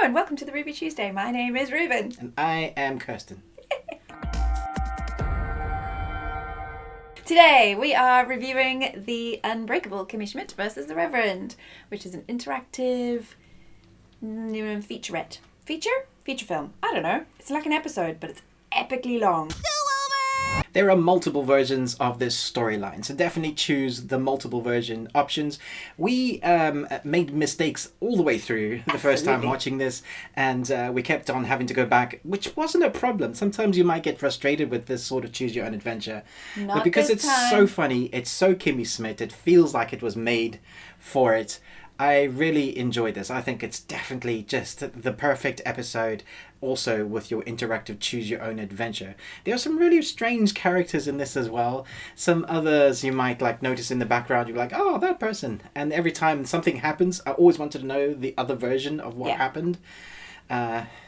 and welcome to the Ruby Tuesday. My name is Reverend. And I am Kirsten. Today we are reviewing the Unbreakable Kimmy Schmidt versus the Reverend, which is an interactive featurette. Feature film. I don't know. It's like an episode, but it's epically long. There are multiple versions of this storyline, so definitely choose the multiple version options. We made mistakes all the way through the first time watching this, and we kept on having to go back, which wasn't a problem. Sometimes you might get frustrated with this sort of choose your own adventure. But because it's so funny, it's so Kimmy Schmidt, it feels like it was made for it. I really enjoyed this. I think it's definitely just the perfect episode, also with your interactive choose your own adventure. There are some really strange characters in this as well. Some others you might like notice in the background, you're like, oh, that person. And every time something happens, I always wanted to know the other version of what happened.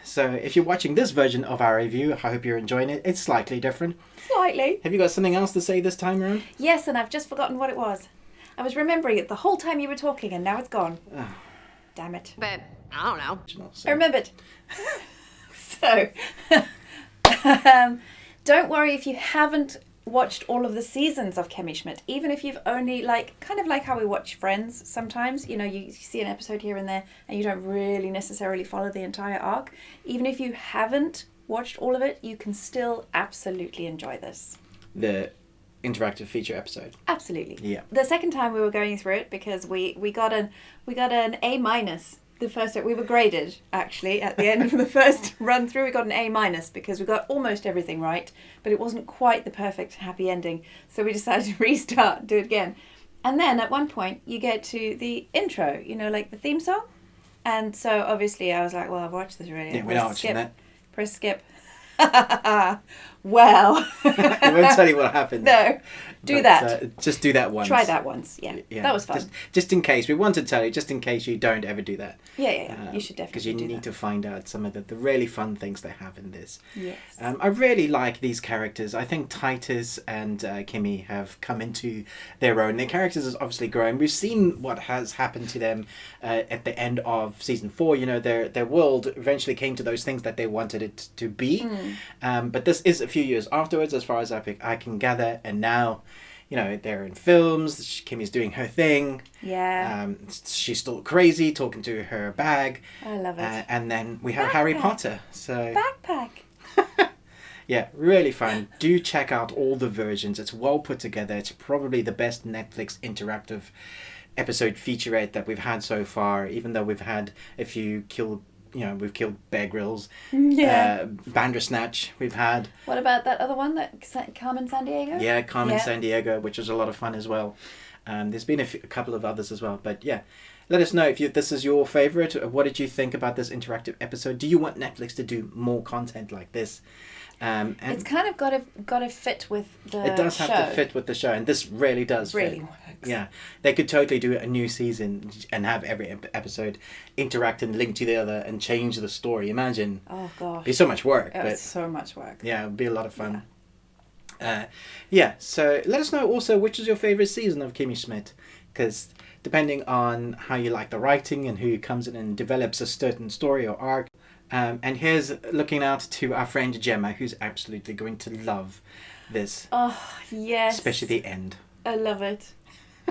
So if you're watching this version of our review, I hope you're enjoying it. It's slightly different. Slightly. Have you got something else to say this time around? Yes, and I've just forgotten what it was. I was remembering it the whole time you were talking and now it's gone. Oh. Damn it. But I don't know. I remembered. So, don't worry if you haven't watched all of the seasons of Kimmy Schmidt. Even if you've only, kind of like how we watch Friends sometimes. You know, you see an episode here and there and you don't really necessarily follow the entire arc. Even if you haven't watched all of it, you can still absolutely enjoy this. The interactive feature episode. Absolutely. Yeah. The second time we were going through it because we got an A-. The first we were graded actually at the end of the first run through. We got an A- because we got almost everything right, but it wasn't quite the perfect happy ending. So we decided to restart, do it again. And then at one point you get to the intro, you know, like the theme song. And so obviously I was like, well, I've watched this already. Yeah, we're not watching that. Press skip. Well. I won't tell you what happened. No, that. Just do that once. Try that once, yeah. That was fun. Just in case. We want to tell you, just in case you don't ever do that. Yeah. You should definitely do that. Because you need to find out some of the really fun things they have in this. Yes. I really like these characters. I think Titus and Kimmy have come into their own. Their characters has obviously grown. We've seen what has happened to them at the end of season 4. You know, their world eventually came to those things that they wanted it to be. But this is a few years afterwards, as far as I can gather, and now, you know, they're in films. Kimmy's doing her thing. Yeah. She's still crazy, talking to her bag. I love it. And then we have Harry Potter. So backpack. Yeah, really fun. Do check out all the versions. It's well put together. It's probably the best Netflix interactive episode featurette that we've had so far. Even though we've had a few we've killed Bear Grylls. Yeah. Bandersnatch we've had. What about that other one, that Carmen Sandiego? Yeah, Carmen Sandiego, which was a lot of fun as well. There's been a couple of others as well. But yeah, let us know if this is your favourite. What did you think about this interactive episode? Do you want Netflix to do more content like this? And it's kind of got to fit with the show. It does have to fit with the show, and this really does really fit. Works. Yeah, they could totally do a new season and have every episode interact and link to the other and change the story. Imagine. Oh gosh. It'd be so much work. It's so much work. Yeah, it'd be a lot of fun. Yeah. So let us know also which is your favourite season of Kimmy Schmidt, because depending on how you like the writing and who comes in and develops a certain story or arc. And here's looking out to our friend Gemma, who's absolutely going to love this. Oh, yes. Especially the end. I love it.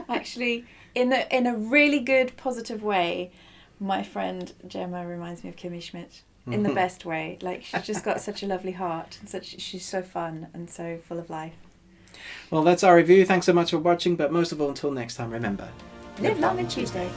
Actually, in a really good, positive way, my friend Gemma reminds me of Kimmy Schmidt. In the best way. Like, she's just got such a lovely heart. And she's so fun and so full of life. Well, that's our review. Thanks so much for watching. But most of all, until next time, remember. Live long and Tuesday.